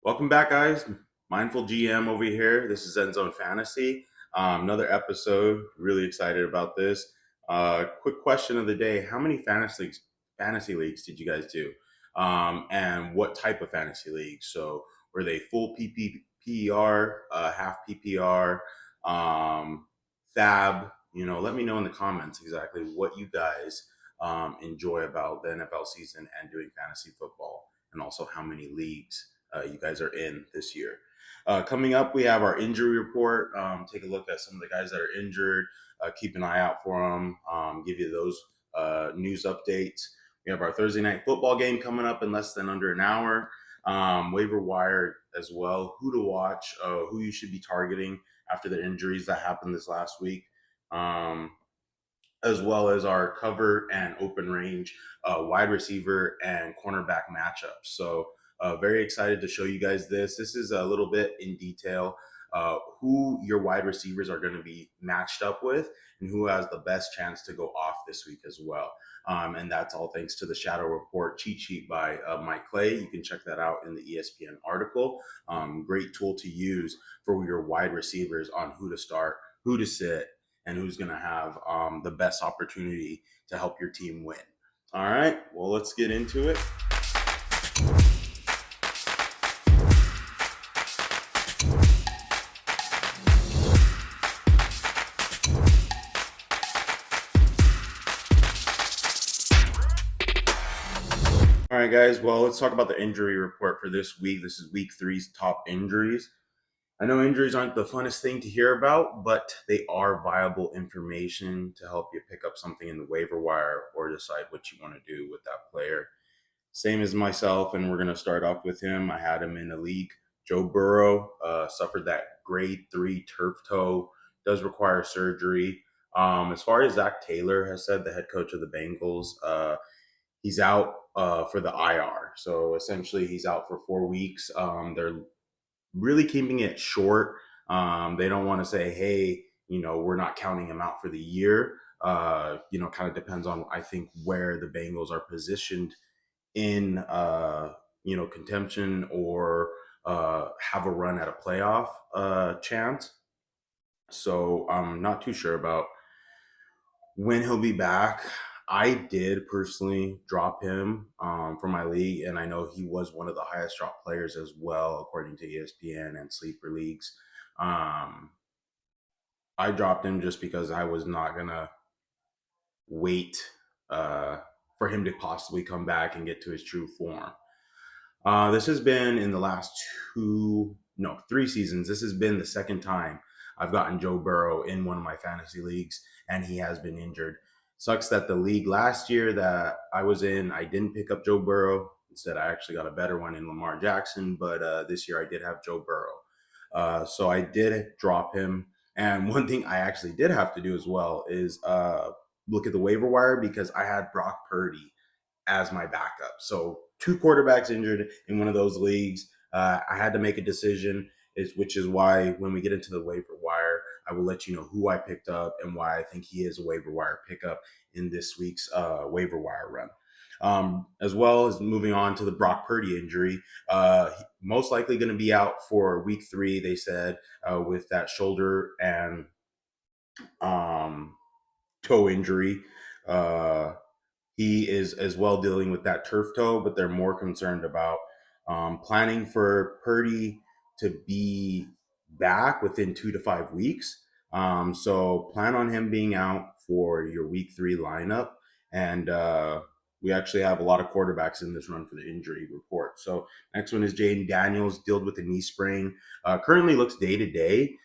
Welcome back, guys. Mindful GM over here. This is End Zone Fantasy. Another episode. Really excited about this. Quick question of the day: how many fantasy leagues did you guys do? And what type of fantasy leagues? So were they full PPR, half PPR, Fab? Let me know in the comments exactly what you guys enjoy about the NFL season and doing fantasy football, and also how many leagues you guys are in this year. Coming up, we have our injury report. Take a look at some of the guys that are injured. Keep an eye out for them. Give you those news updates. We have our Thursday night football game coming up in less than under an hour. Waiver wire as well. Who to watch, who you should be targeting after the injuries that happened this last week. As well as our cover and open range wide receiver and cornerback matchups. So very excited to show you guys this. This is a little bit in detail who your wide receivers are going to be matched up with and who has the best chance to go off this week as well. And that's all thanks to the Shadow Report cheat sheet by Mike Clay. You can check that out in the ESPN article. Great tool to use for your wide receivers on who to start, who to sit, and who's going to have the best opportunity to help your team win. All right, well, let's get into it. All right, guys, well, let's talk about the injury report for this week. This is week 3's top injuries. I know injuries aren't the funnest thing to hear about, but they are viable information to help you pick up something in the waiver wire or decide what you want to do with that player. Same as myself, and we're going to start off with him. I had him in a league. Joe Burrow suffered that grade 3 turf toe, does require surgery. As far as Zach Taylor has said, the head coach of the Bengals, he's out for the IR. So essentially, he's out for 4 weeks. They're really keeping it short. They don't want to say, hey, we're not counting him out for the year. Kind of depends on, I think, where the Bengals are positioned in, contention or have a run at a playoff chance. So I'm not too sure about when he'll be back. I did personally drop him for my league, and I know he was one of the highest drop players as well, according to ESPN and sleeper leagues. I dropped him just because I was not gonna wait for him to possibly come back and get to his true form. This has been in the last 3 seasons. This has been the second time I've gotten Joe Burrow in one of my fantasy leagues, and he has been injured. Sucks that the league last year that I was in, I didn't pick up Joe Burrow. Instead, I actually got a better one in Lamar Jackson, but this year I did have Joe Burrow. So I did drop him. And one thing I actually did have to do as well is look at the waiver wire because I had Brock Purdy as my backup. So 2 quarterbacks injured in one of those leagues. I had to make a decision, which is why when we get into the waiver wire, I will let you know who I picked up and why I think he is a waiver wire pickup in this week's waiver wire run. As well as moving on to the Brock Purdy injury, most likely going to be out for week 3, they said, with that shoulder and toe injury. He is as well dealing with that turf toe, but they're more concerned about planning for Purdy to be back within 2 to 5 weeks. So plan on him being out for your week 3 lineup. And we actually have a lot of quarterbacks in this run for the injury report. So next one is Jaden Daniels, dealt with a knee sprain. Currently looks day to day.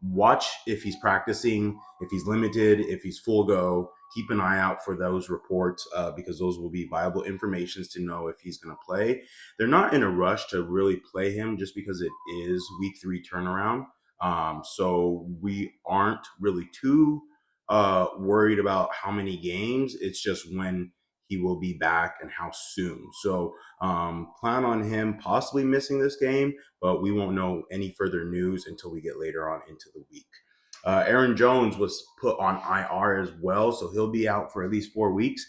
Watch if he's practicing, if he's limited, if he's full go. Keep an eye out for those reports because those will be viable informations to know if he's going to play. They're not in a rush to really play him just because it is week 3 turnaround. So we aren't really too worried about how many games. It's just when he will be back and how soon. So plan on him possibly missing this game, but we won't know any further news until we get later on into the week. Aaron Jones was put on IR as well, so he'll be out for at least 4 weeks,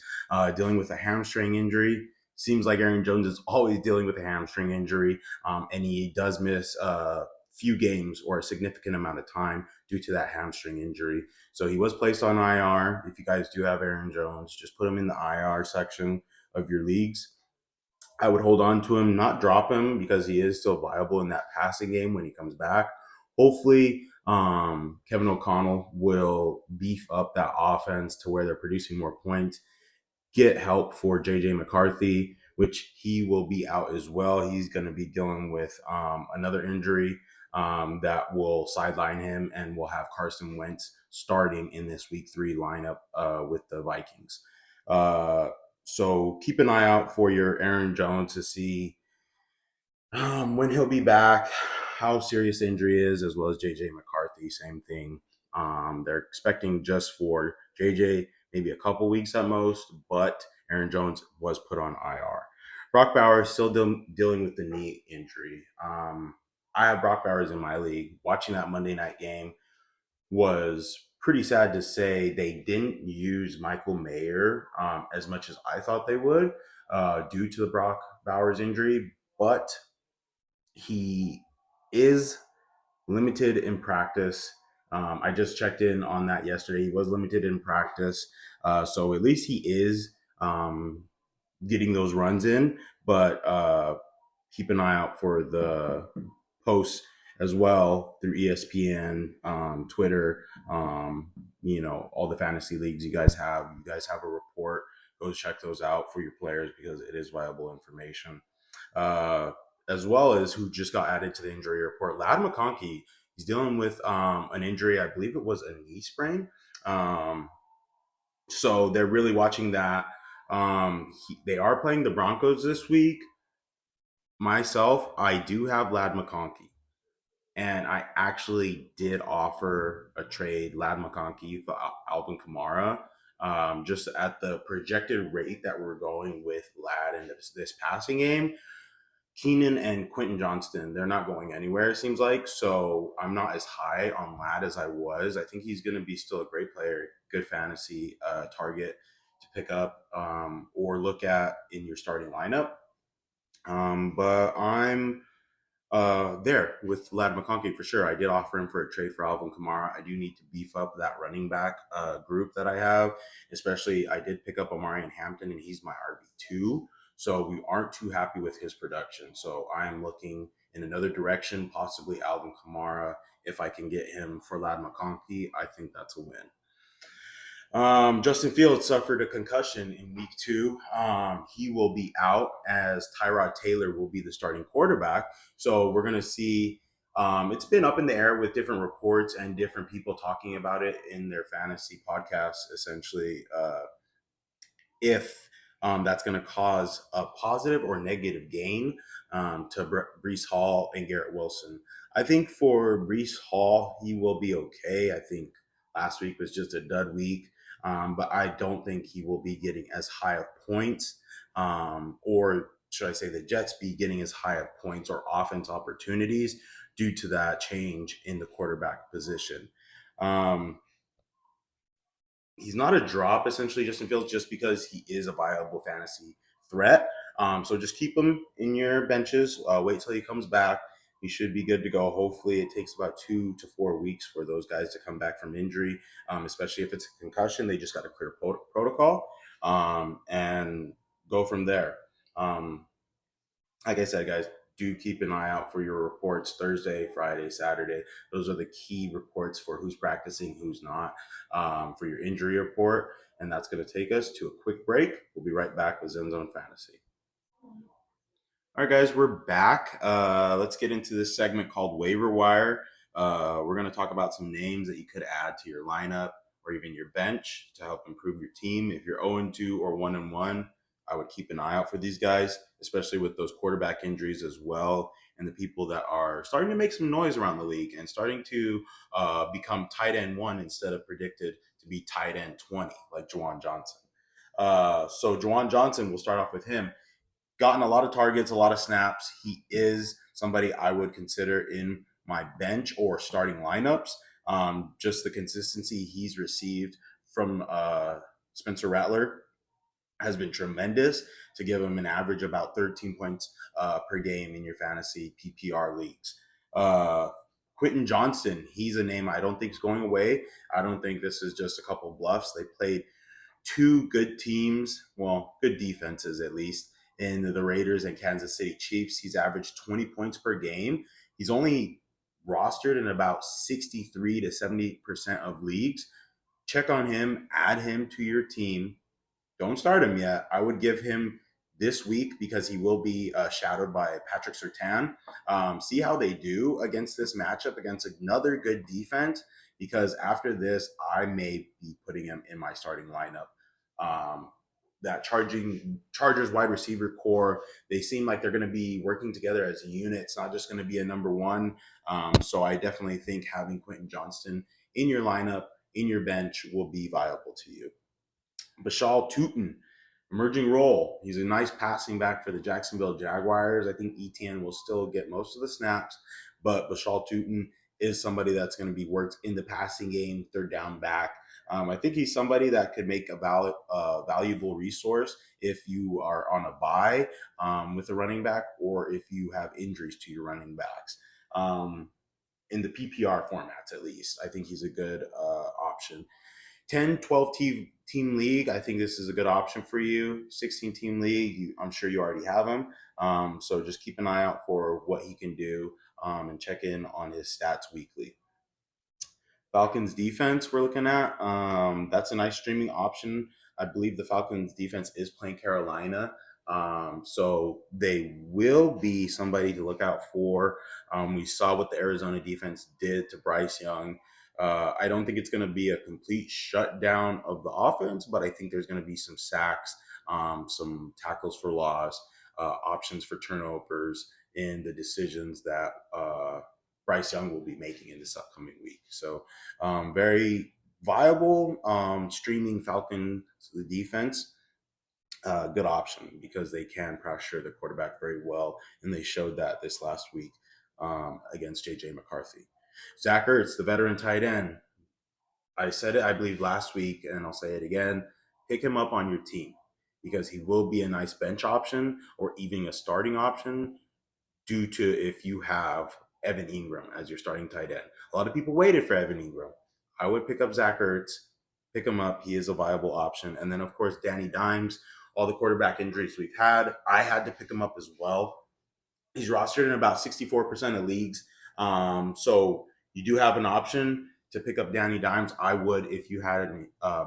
dealing with a hamstring injury. seems like Aaron Jones is always dealing with a hamstring injury, and he does miss a few games or a significant amount of time due to that hamstring injury. So he was placed on IR. If you guys do have Aaron Jones, just put him in the IR section of your leagues. I would hold on to him, not drop him, because he is still viable in that passing game when he comes back. Hopefully, Kevin O'Connell will beef up that offense to where they're producing more points. Get help for JJ McCarthy, which he will be out as well. He's going to be dealing with another injury that will sideline him, and we'll have Carson Wentz starting in this week 3 lineup with the Vikings. So keep an eye out for your Aaron Jones to see when he'll be back, how serious the injury is, as well as JJ McCarthy, same thing. They're expecting just for JJ maybe a couple weeks at most, but Aaron Jones was put on IR. Brock Bowers still dealing with the knee injury. I have Brock Bowers in my league. Watching that Monday night game was pretty sad to say they didn't use Michael Mayer as much as I thought they would due to the Brock Bowers injury, but he is limited in practice. I just checked in on that yesterday. He was limited in practice. So at least he is getting those runs in, but keep an eye out for the posts as well through ESPN, Twitter, all the fantasy leagues you guys have. You guys have a report. Go check those out for your players because it is viable information. As well as who just got added to the injury report, Lad McConkey. He's dealing with an injury. I believe it was a knee sprain. So they're really watching that. They are playing the Broncos this week. Myself, I do have Lad McConkey. And I actually did offer a trade Lad McConkey for Alvin Kamara. Just at the projected rate that we're going with Lad in this passing game, Keenan and Quentin Johnston, they're not going anywhere, it seems like. So I'm not as high on Lad as I was. I think he's going to be still a great player, good fantasy target to pick up or look at in your starting lineup. But I'm there with Lad McConkey for sure. I did offer him for a trade for Alvin Kamara. I do need to beef up that running back group that I have, especially I did pick up Amari Hampton, and he's my RB2. So we aren't too happy with his production. So I am looking in another direction, possibly Alvin Kamara. If I can get him for Lad McConkey, I think that's a win. Justin Fields suffered a concussion in week 2. He will be out as Tyrod Taylor will be the starting quarterback. So we're going to see. It's been up in the air with different reports and different people talking about it in their fantasy podcasts, essentially, if that's going to cause a positive or negative gain to Breece Hall and Garrett Wilson. I think for Breece Hall, he will be okay. I think last week was just a dud week. But I don't think he will be getting as high of points, or should I say the Jets be getting as high of points or offense opportunities due to that change in the quarterback position. He's not a drop, essentially, Justin Fields, just because he is a viable fantasy threat. So just keep him in your benches. Wait till he comes back. He should be good to go. Hopefully, it takes about 2 to 4 weeks for those guys to come back from injury, especially if it's a concussion. They just got to clear protocol and go from there. Like I said, guys, do keep an eye out for your reports Thursday, Friday, Saturday. Those are the key reports for who's practicing, who's not, for your injury report. And that's going to take us to a quick break. We'll be right back with Zen Zone Fantasy. All right, guys, we're back. Let's get into this segment called Waiver Wire. We're going to talk about some names that you could add to your lineup or even your bench to help improve your team. If you're 0-2 or 1-1, I would keep an eye out for these guys, especially with those quarterback injuries as well, and the people that are starting to make some noise around the league and starting to become tight end 1 instead of predicted to be tight end 20, like Juwan Johnson. So Juwan Johnson, we'll start off with him. Gotten a lot of targets, a lot of snaps. He is somebody I would consider in my bench or starting lineups. Just the consistency he's received from Spencer Rattler has been tremendous to give him an average about 13 points per game in your fantasy PPR leagues. Uh, Quentin Johnston, he's a name I don't think is going away. I don't think this is just a couple of bluffs. They played two good teams, well, good defenses at least, in the Raiders and Kansas City Chiefs. He's averaged 20 points per game. He's only rostered in about 63 to 70% of leagues. Check on him, add him to your team. Don't start him yet. I would give him this week because he will be shadowed by Patrick Surtain. See how they do against this matchup against another good defense, because after this, I may be putting him in my starting lineup. That Chargers wide receiver core, they seem like they're going to be working together as a unit. It's not just going to be a number one. So I definitely think having Quentin Johnston in your lineup, in your bench, will be viable to you. Bashal Tutin, emerging role. He's a nice passing back for the Jacksonville Jaguars. I think ETN will still get most of the snaps, but Bashal Tutin is somebody that's going to be worked in the passing game, third down back. I think he's somebody that could make a valuable resource if you are on a bye with a running back, or if you have injuries to your running backs. In the PPR formats, at least, I think he's a good option. 10, 12 team league, I think this is a good option for you. 16 team league, I'm sure you already have him. So just keep an eye out for what he can do and check in on his stats weekly. Falcons defense we're looking at. That's a nice streaming option. I believe the Falcons defense is playing Carolina. So they will be somebody to look out for. We saw what the Arizona defense did to Bryce Young. I don't think it's going to be a complete shutdown of the offense, but I think there's going to be some sacks, some tackles for loss, options for turnovers in the decisions that Bryce Young will be making in this upcoming week. So very viable streaming Falcons the defense. Good option because they can pressure the quarterback very well, and they showed that this last week against J.J. McCarthy. Zach Ertz, the veteran tight end. I said it, I believe, last week, and I'll say it again. Pick him up on your team because he will be a nice bench option or even a starting option due to if you have Evan Ingram as your starting tight end. A lot of people waited for Evan Ingram. I would pick up Zach Ertz, pick him up. He is a viable option. And then, of course, Danny Dimes. All the quarterback injuries we've had, I had to pick him up as well. He's rostered in about 64% of leagues. So you do have an option to pick up Danny Dimes. I would if you had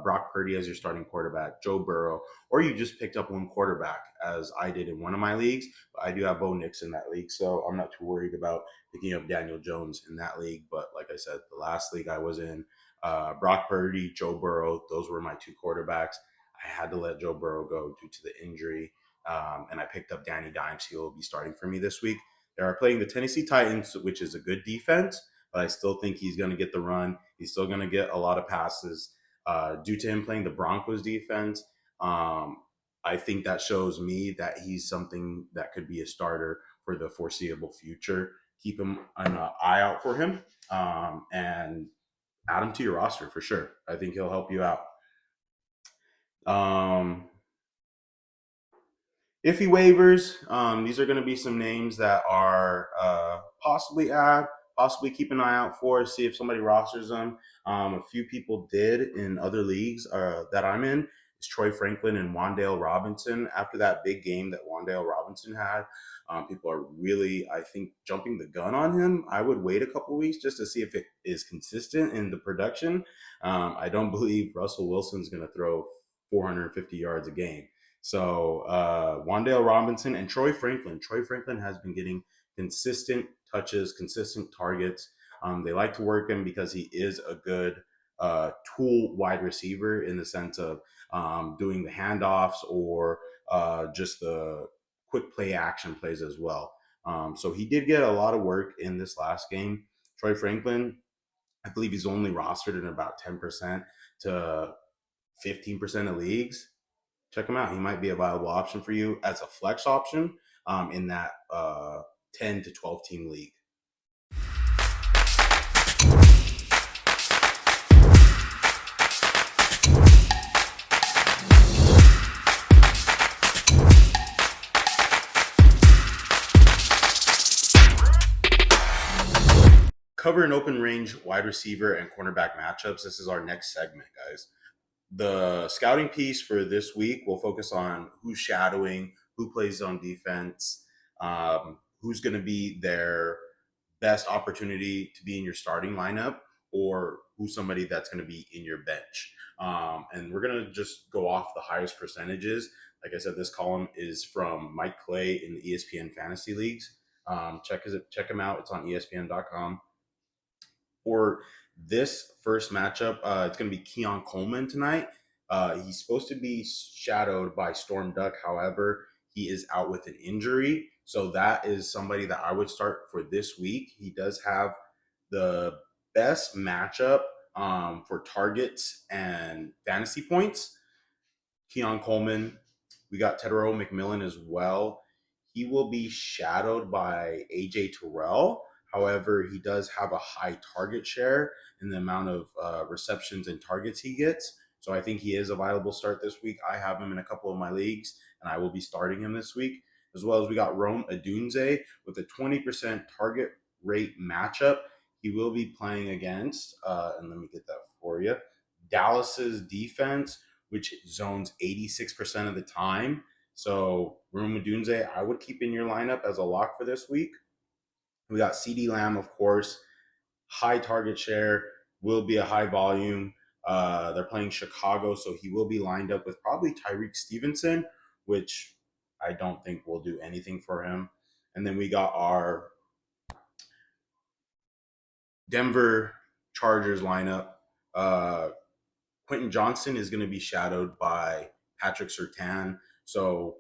Brock Purdy as your starting quarterback, Joe Burrow, or you just picked up one quarterback, as I did in one of my leagues. But I do have Bo Nix in that league, so I'm not too worried about picking up Daniel Jones in that league. But like I said, the last league I was in, Brock Purdy, Joe Burrow, those were my two quarterbacks. I had to let Joe Burrow go due to the injury. And I picked up Danny Dimes. He will be starting for me this week. They are playing the Tennessee Titans, which is a good defense, but I still think he's going to get the run. He's still going to get a lot of passes due to him playing the Broncos defense. I think that shows me that he's something that could be a starter for the foreseeable future. Keep an eye out for him and add him to your roster for sure. I think he'll help you out. Iffy waivers. These are going to be some names that are possibly keep an eye out for, see if somebody rosters them. A few people did in other leagues that I'm in. It's Troy Franklin and Wan'Dale Robinson. After that big game that Wan'Dale Robinson had, people are really, I think, jumping the gun on him. I would wait a couple weeks just to see if it is consistent in the production. I don't believe Russell Wilson's going to throw 450 yards a game. So Wan'Dale Robinson and Troy Franklin. Troy Franklin has been getting consistent touches, consistent targets. They like to work him because he is a good tool wide receiver in the sense of doing the handoffs or just the quick play action plays as well. So he did get a lot of work in this last game. Troy Franklin, I believe he's only rostered in about 10% to 15% of leagues. Check him out. He might be a viable option for you as a flex option in that 10 to 12 team league. cover an open range wide receiver and cornerback matchups. This is our next segment, guys. The scouting piece for this week will focus on who's shadowing, who plays on defense, who's going to be their best opportunity to be in your starting lineup, or who's somebody that's going to be in your bench. And we're going to just go off the highest percentages. Like I said, this column is from Mike Clay in the ESPN Fantasy Leagues. Check him out. It's on ESPN.com. For this first matchup, it's going to be Keon Coleman tonight. He's supposed to be shadowed by Storm Duck. However, he is out with an injury. So that is somebody that I would start for this week. He does have the best matchup for targets and fantasy points. Keon Coleman. We got Tedero McMillan as well. He will be shadowed by AJ Terrell. However, he does have a high target share in the amount of receptions and targets he gets. So I think he is a viable start this week. I have him in a couple of my leagues, and I will be starting him this week. As well as we got Rome Odunze with a 20% target rate matchup. He will be playing against, and let me get that for you, Dallas's defense, which zones 86% of the time. So Rome Odunze, I would keep in your lineup as a lock for this week. We got CD Lamb, of course, high target share, will be a high volume. They're playing Chicago, so he will be lined up with probably Tyreek Stevenson, which I don't think will do anything for him. And then we got our Denver Chargers lineup. Quentin Johnston is going to be shadowed by Patrick Surtain. So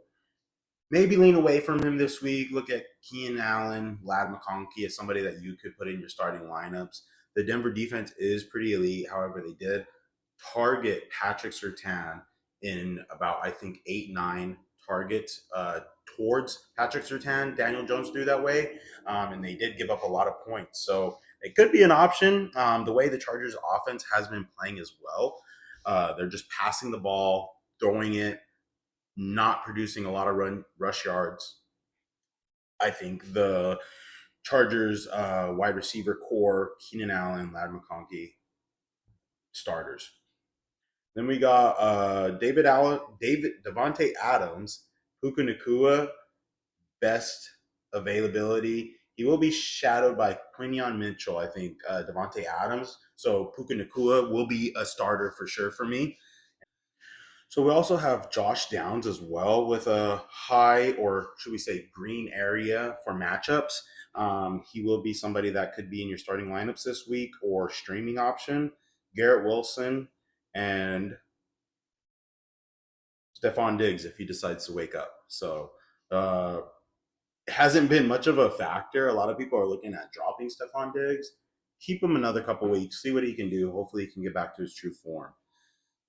maybe lean away from him this week. Look at Keenan Allen, Lad McConkey as somebody that you could put in your starting lineups. The Denver defense is pretty elite. However, they did target Patrick Surtain in about, I think, 8-9 targets towards Patrick Surtain. Daniel Jones threw that way, and they did give up a lot of points. So it could be an option. The way the Chargers offense has been playing as well, they're just passing the ball, throwing it, not producing a lot of rush yards. I think the Chargers wide receiver core, Keenan Allen, Lad McConkey, starters. Then we got Devontae Adams, Puka Nacua, best availability. He will be shadowed by Quinion Mitchell, I think, Devontae Adams. So Puka Nacua will be a starter for sure for me. So we also have Josh Downs as well with a high, or should we say green area for matchups. He will be somebody that could be in your starting lineups this week or streaming option. Garrett Wilson and Stephon Diggs if he decides to wake up. So it hasn't been much of a factor. A lot of people are looking at dropping Stephon Diggs. Keep him another couple weeks, see what he can do. Hopefully he can get back to his true form.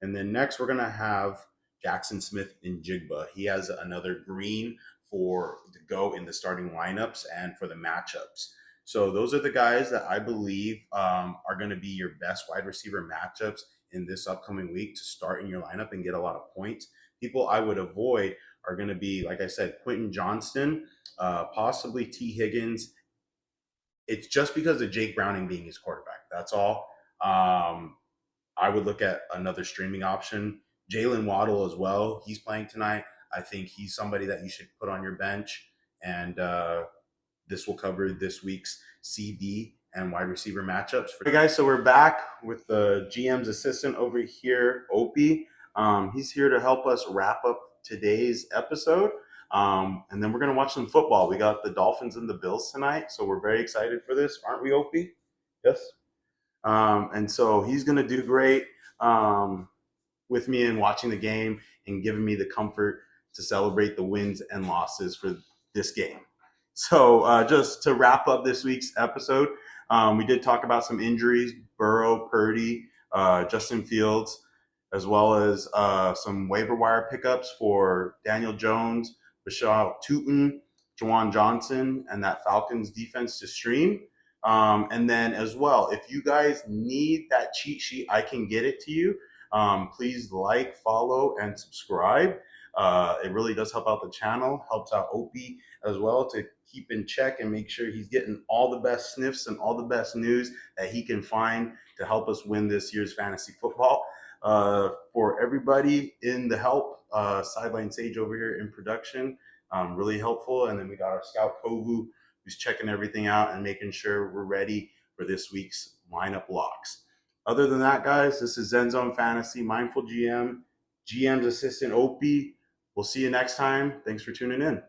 And then next, we're going to have Jackson Smith in Jigba. He has another green for the go in the starting lineups and for the matchups. So those are the guys that I believe are going to be your best wide receiver matchups in this upcoming week to start in your lineup and get a lot of points. People I would avoid are going to be, like I said, Quentin Johnston, possibly T. Higgins. It's just because of Jake Browning being his quarterback. That's all. I would look at another streaming option. Jalen Waddle as well. He's playing tonight. I think he's somebody that you should put on your bench. And this will cover this week's CB and wide receiver matchups. Hey guys, so we're back with the GM's assistant over here, Opie. He's here to help us wrap up today's episode. And then we're going to watch some football. We got the Dolphins and the Bills tonight. So we're very excited for this. Aren't we, Opie? Yes. And so he's going to do great with me in watching the game and giving me the comfort to celebrate the wins and losses for this game. So just to wrap up this week's episode, we did talk about some injuries, Burrow, Purdy, Justin Fields, as well as some waiver wire pickups for Daniel Jones, Bashal Tootin, Jawan Johnson, and that Falcons defense to stream. And then as well, if you guys need that cheat sheet, I can get it to you. Please like, follow, and subscribe. It really does help out the channel, helps out Opie as well to keep in check and make sure he's getting all the best sniffs and all the best news that he can find to help us win this year's fantasy football. For everybody in the help, Sideline Sage over here in production, really helpful. And then we got our scout Kovu, who's checking everything out and making sure we're ready for this week's lineup locks. Other than that, guys, this is Zen Zone Fantasy, Mindful GM, GM's assistant Opie. We'll see you next time. Thanks for tuning in.